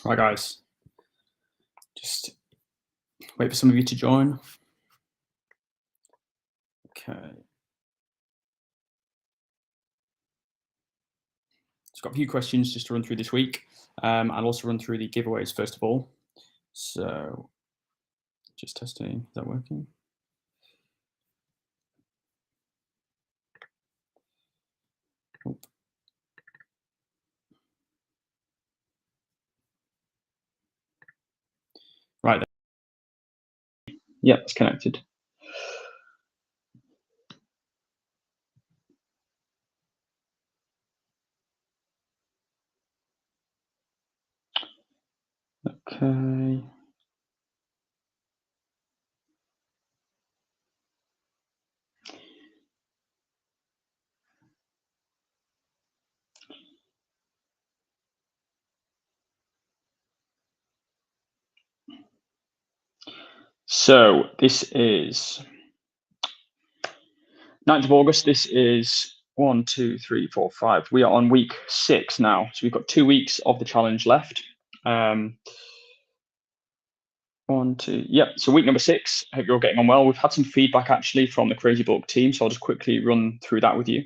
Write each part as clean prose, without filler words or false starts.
Right, guys, just wait for some of you to join. Okay. Just got a few questions just to run through this week. I'll also run through the giveaways first of all. So just testing, is that working? Nope. Right. Yeah, it's connected. Okay. So this is 9th of August. This is 1, 2, 3, 4, 5. We are on week 6 now. So we've got 2 weeks of the challenge left. 1, 2. Yep. So week number 6. I hope you're all getting on well. We've had some feedback actually from the CrazyBulk team, so I'll just quickly run through that with you.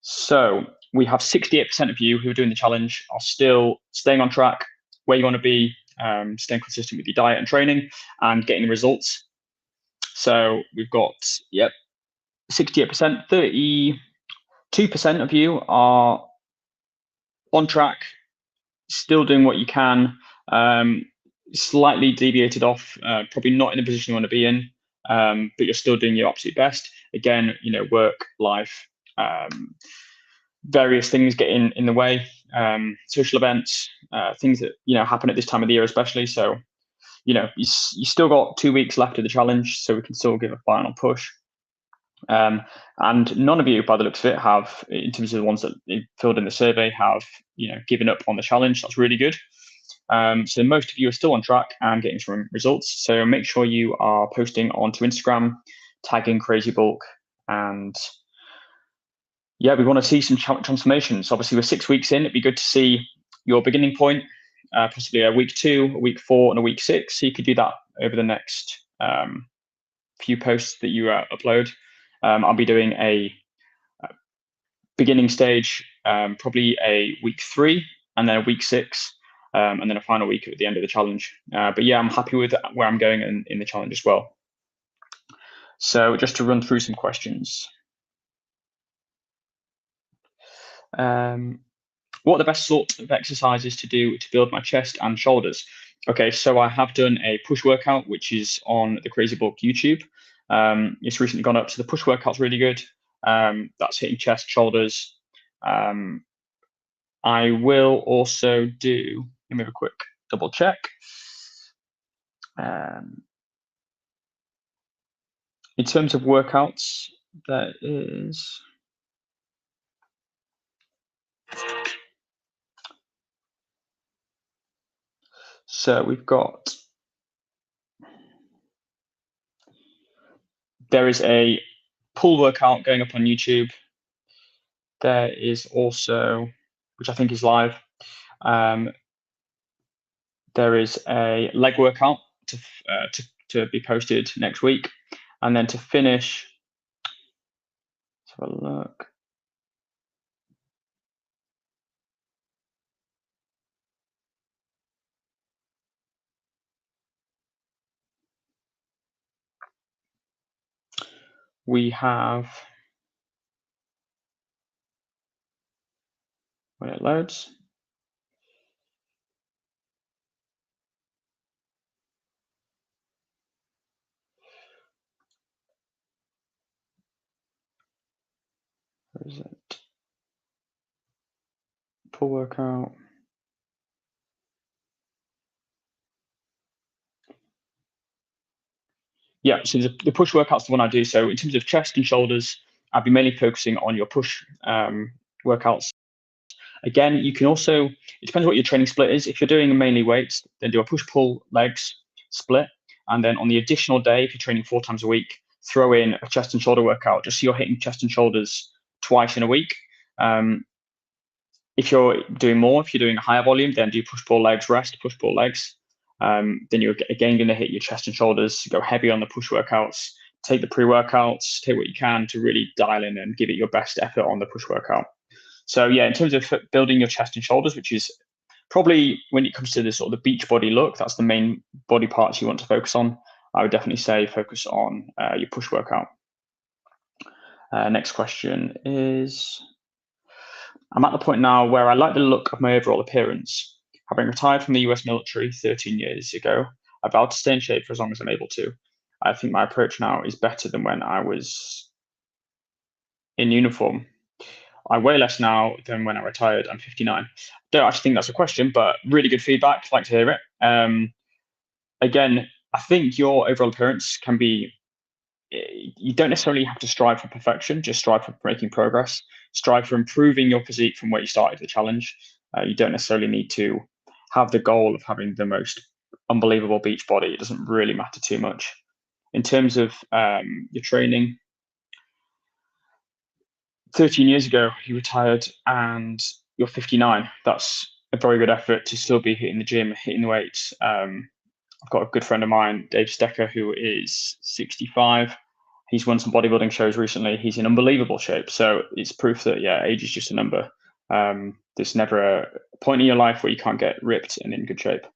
So we have 68% of you who are doing the challenge are still staying on track, where you want to be, staying consistent with your diet and training, and getting the results. So we've got 68%. 32% of you are on track, still doing what you can, slightly deviated off, probably not in the position you want to be in, but you're still doing your absolute best. Again, work, life, various things get in the way, social events, things that happen at this time of the year especially. So you still got 2 weeks left of the challenge, so we can still give a final push. And none of you, by the looks of it, have, in terms of the ones that filled in the survey, have given up on the challenge. That's really good. So most of you are still on track and getting some results. So make sure you are posting onto Instagram, tagging CrazyBulk, and we want to see some transformations. Obviously, we're 6 weeks in. It'd be good to see your beginning point, possibly a week 2, a week 4, and a week 6. So you could do that over the next few posts that you upload. I'll be doing a beginning stage, probably a week 3, and then a week 6, and then a final week at the end of the challenge. But I'm happy with where I'm going in the challenge as well. So just to run through some questions. What are the best sort of exercises to do to build my chest and shoulders? Okay, so I have done a push workout, which is on the CrazyBulk YouTube. It's recently gone up, so the push workout's really good. That's hitting chest, shoulders. I will also do, let me have a quick double check. In terms of workouts, there is, so we've got, there is a pull workout going up on YouTube. There is also, which I think is live, there is a leg workout to be posted next week. And then to finish, let's have a look. We have, when it loads, where is it? Pull workout. Yeah, so the push workout's the one I do. So in terms of chest and shoulders, I'll be mainly focusing on your push workouts. Again, you can also, it depends what your training split is. If you're doing mainly weights, then do a push-pull legs split. And then on the additional day, if you're training 4 times a week, throw in a chest and shoulder workout, just so you're hitting chest and shoulders twice in a week. If you're doing more, if you're doing a higher volume, then do push pull legs, rest, push pull legs. Then you're again going to hit your chest and shoulders. Go heavy on the push workouts. Take the pre-workouts. Take what you can to really dial in and give it your best effort on the push workout. So yeah, in terms of building your chest and shoulders, which is probably when it comes to the sort of the beach body look, that's the main body parts you want to focus on. I would definitely say focus on your push workout. Next question is, I'm at the point now where I like the look of my overall appearance. Having retired from the US military 13 years ago, I vow to stay in shape for as long as I'm able to. I think my approach now is better than when I was in uniform. I weigh less now than when I retired. I'm 59. Don't actually think that's a question, but really good feedback. Like to hear it. Again, I think your overall appearance can be, you don't necessarily have to strive for perfection, just strive for making progress, strive for improving your physique from where you started the challenge. You don't necessarily need to have the goal of having the most unbelievable beach body. It doesn't really matter too much. In terms of your training, 13 years ago, you retired and you're 59. That's a very good effort to still be hitting the gym, hitting the weights. I've got a good friend of mine, Dave Stecker, who is 65. He's won some bodybuilding shows recently. He's in unbelievable shape. So it's proof that, yeah, age is just a number. There's never a point in your life where you can't get ripped and in good shape.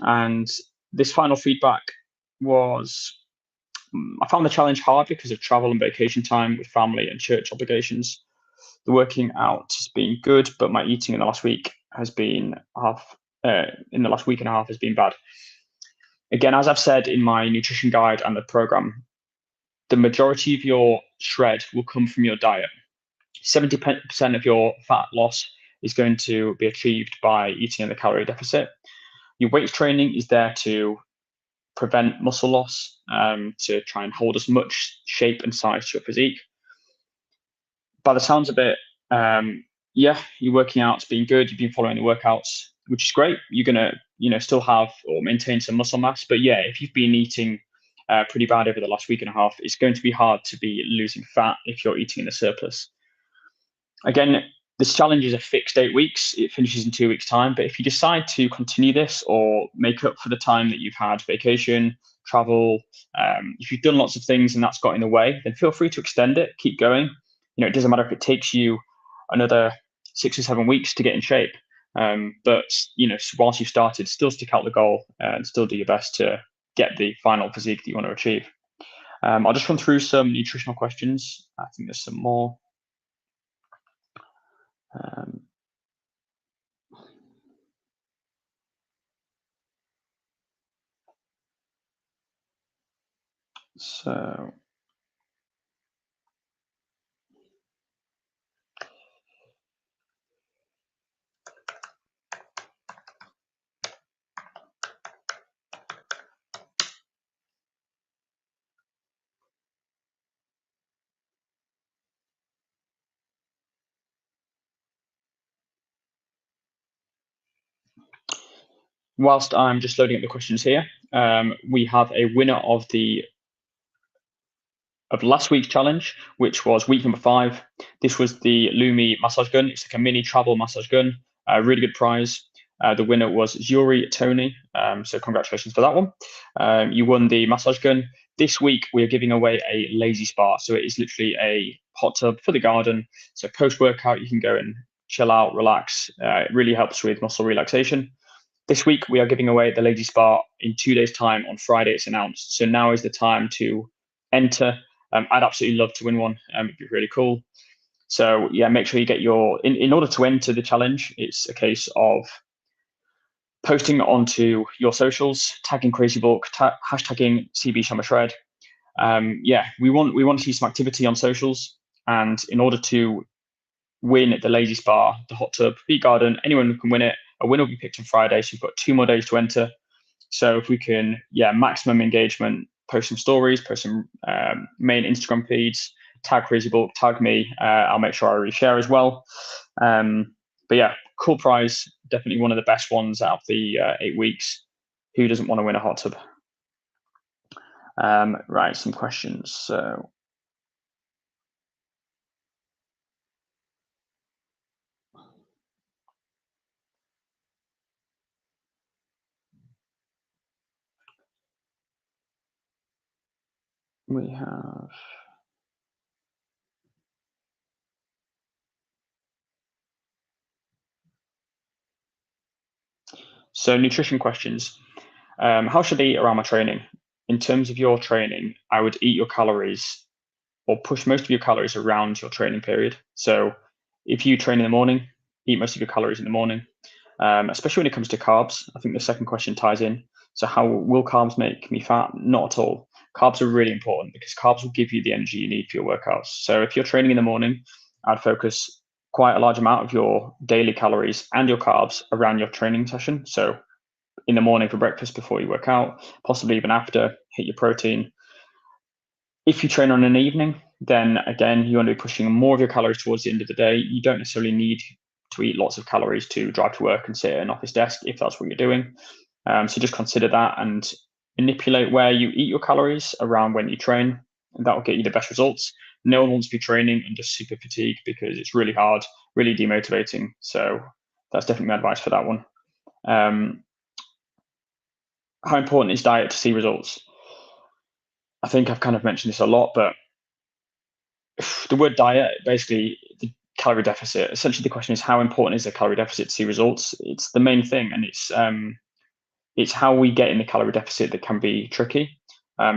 And this final feedback was, I found the challenge hard because of travel and vacation time with family and church obligations. The working out has been good, but my eating in the last week has been in the last week and a half has been bad. Again, as I've said in my nutrition guide and the program, the majority of your shred will come from your diet. 70% of your fat loss is going to be achieved by eating in the calorie deficit. Your weight training is there to prevent muscle loss, to try and hold as much shape and size to your physique. By the sounds of it, yeah, you're working out, it's been good. You've been following the workouts, which is great. You're gonna, still have or maintain some muscle mass. But yeah, if you've been eating pretty bad over the last week and a half, it's going to be hard to be losing fat if you're eating in a surplus. Again, this challenge is a fixed 8 weeks. It finishes in 2 weeks' time. But if you decide to continue this or make up for the time that you've had vacation, travel, if you've done lots of things and that's got in the way, then feel free to extend it, keep going. It doesn't matter if it takes you another 6 or 7 weeks to get in shape. But whilst you've started, still stick out the goal and still do your best to get the final physique that you want to achieve. I'll just run through some nutritional questions. I think there's some more. So whilst I'm just loading up the questions here, we have a winner of last week's challenge, which was week number 5. This was the Lumi massage gun. It's like a mini travel massage gun. Really good prize. The winner was Yuri Tony. So congratulations for that one. You won the massage gun. This week we are giving away a lazy spa. So it is literally a hot tub for the garden. So post workout you can go and chill out, relax. It really helps with muscle relaxation. This week we are giving away the lazy spa. In 2 days' time on Friday it's announced. So now is the time to enter. I'd absolutely love to win one. It'd be really cool. So yeah, make sure you get in order to enter the challenge, it's a case of posting onto your socials, tagging CrazyBulk, hashtagging CB Summer Shred. Yeah, we want to see some activity on socials. And in order to win the lazy spa, the hot tub, feet garden, anyone can win it. A winner will be picked on Friday. So you've got 2 more days to enter. So if we can, maximum engagement, post some stories, post some main Instagram feeds, tag CrazyBulk, tag me. I'll make sure I reshare as well. But yeah, cool prize. Definitely one of the best ones out of the 8 weeks. Who doesn't want to win a hot tub? Right, some questions. So we have nutrition questions. How should I eat around my training? In terms of your training, I would eat your calories or push most of your calories around your training period. So if you train in the morning, eat most of your calories in the morning, especially when it comes to carbs. I think the second question ties in. So how will carbs make me fat? Not at all. Carbs are really important because carbs will give you the energy you need for your workouts. So if you're training in the morning, I'd focus quite a large amount of your daily calories and your carbs around your training session. So in the morning for breakfast before you work out, possibly even after, hit your protein. If you train on an evening, then again, you want to be pushing more of your calories towards the end of the day. You don't necessarily need to eat lots of calories to drive to work and sit at an office desk if that's what you're doing. So just consider that and manipulate where you eat your calories around when you train, and that will get you the best results. No one wants to be training and just super fatigued because it's really hard, really demotivating. So that's definitely my advice for that one. How important is diet to see results? I think I've kind of mentioned this a lot, but the word diet, basically the calorie deficit. Essentially, the question is how important is a calorie deficit to see results? It's the main thing, and it's how we get in the calorie deficit that can be tricky.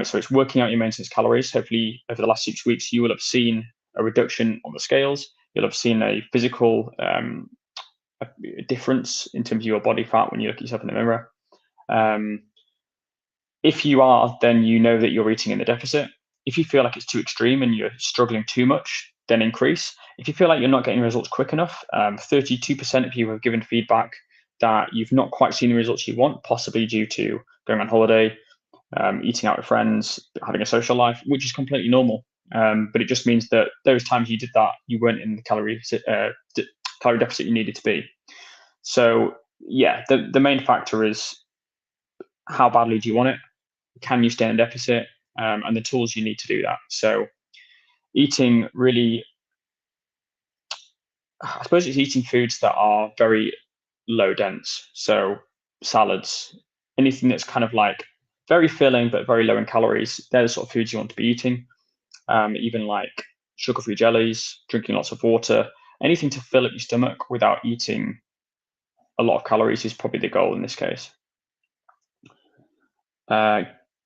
So it's working out your maintenance calories. Hopefully, over the last 6 weeks, you will have seen a reduction on the scales. You'll have seen a physical a difference in terms of your body fat when you look at yourself in the mirror. If you are, then you know that you're eating in the deficit. If you feel like it's too extreme and you're struggling too much, then increase. If you feel like you're not getting results quick enough, 32% of you have given feedback that you've not quite seen the results you want, possibly due to going on holiday, eating out with friends, having a social life, which is completely normal. But it just means that those times you did that, you weren't in the calorie deficit you needed to be. So yeah, the main factor is how badly do you want it? Can you stay in deficit? And the tools you need to do that. So eating really, I suppose it's eating foods that are very low dense. So salads, anything that's kind of like very filling but very low in calories. They're the sort of foods you want to be eating. Even like sugar-free jellies, drinking lots of water, anything to fill up your stomach without eating a lot of calories is probably the goal in this case.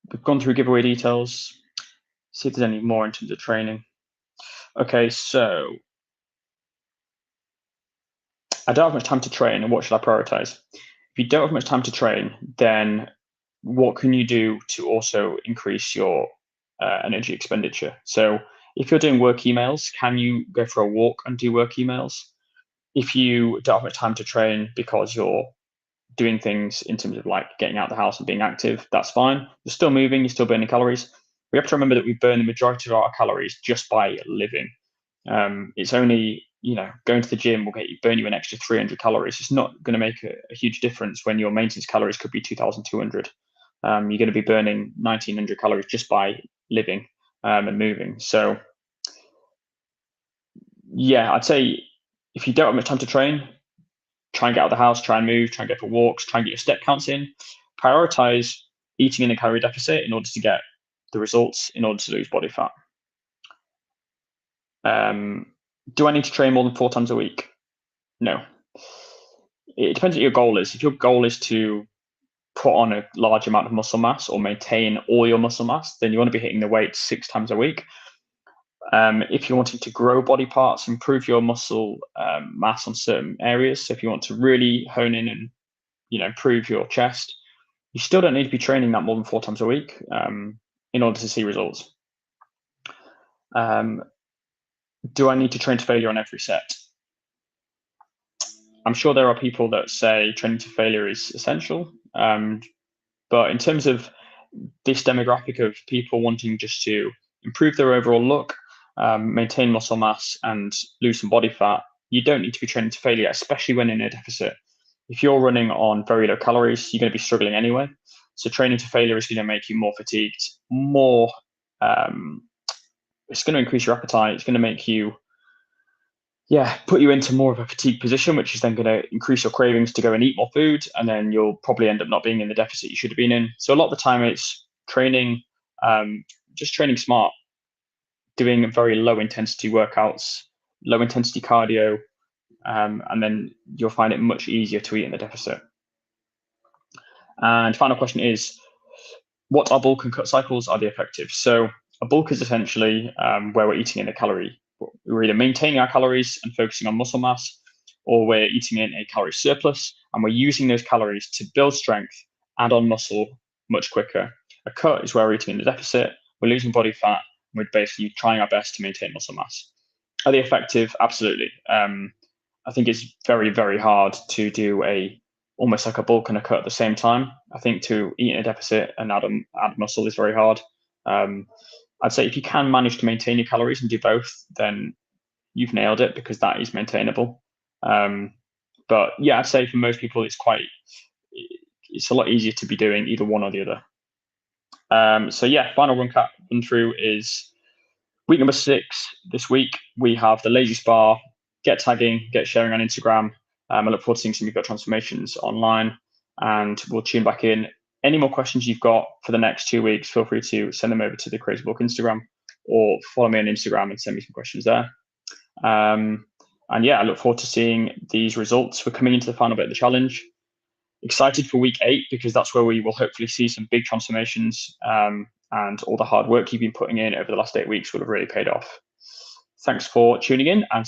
We've gone through giveaway details. See if there's any more in terms of training. Okay, so I don't have much time to train, and what should I prioritize? If you don't have much time to train, then what can you do to also increase your energy expenditure? So if you're doing work emails, can you go for a walk and do work emails? If you don't have much time to train because you're doing things in terms of like getting out of the house and being active, that's fine. You're still moving, you're still burning calories. We have to remember that we burn the majority of our calories just by living. It's only, going to the gym will burn you an extra 300 calories. It's not going to make a huge difference when your maintenance calories could be 2,200. You're going to be burning 1,900 calories just by living and moving. So yeah, I'd say if you don't have much time to train, try and get out of the house, try and move, try and go for walks, try and get your step counts in. Prioritize eating in a calorie deficit in order to get the results in order to lose body fat. Do I need to train more than 4 times a week? No. It depends what your goal is. If your goal is to put on a large amount of muscle mass or maintain all your muscle mass, then you want to be hitting the weights 6 times a week. If you're wanting to grow body parts, improve your muscle mass on certain areas, so if you want to really hone in and improve your chest, you still don't need to be training that more than 4 times a week in order to see results. Do I need to train to failure on every set? I'm sure there are people that say training to failure is essential, but in terms of this demographic of people wanting just to improve their overall look, maintain muscle mass, and lose some body fat, you don't need to be training to failure, especially when in a deficit. If you're running on very low calories, you're going to be struggling anyway. So training to failure is going to make you more fatigued, it's going to increase your appetite. It's going to make you, put you into more of a fatigued position, which is then going to increase your cravings to go and eat more food. And then you'll probably end up not being in the deficit you should have been in. So a lot of the time it's training just training smart, doing very low intensity workouts, low intensity cardio, and then you'll find it much easier to eat in the deficit. And final question is, what are bulk and cut cycles? Are they effective? So a bulk is essentially where we're eating in a calorie. We're either maintaining our calories and focusing on muscle mass, or we're eating in a calorie surplus and we're using those calories to build strength, add on muscle much quicker. A cut is where we're eating in the deficit, we're losing body fat, and we're basically trying our best to maintain muscle mass. Are they effective? Absolutely. I think it's very, very hard to do almost like a bulk and a cut at the same time. I think to eat in a deficit and add muscle is very hard. I'd say if you can manage to maintain your calories and do both, then you've nailed it, because that is maintainable. But yeah, I'd say for most people, it's a lot easier to be doing either one or the other. So yeah, final run through is week number 6. This week we have the lazy spar, get tagging, get sharing on Instagram. I look forward to seeing some of your gut transformations online, and we'll tune back in. Any more questions you've got for the next 2 weeks, feel free to send them over to the CrazyBulk Instagram, or follow me on Instagram and send me some questions there. And yeah, I look forward to seeing these results. We're coming into the final bit of the challenge. Excited for week 8, because that's where we will hopefully see some big transformations, and all the hard work you've been putting in over the last 8 weeks will have really paid off. Thanks for tuning in, and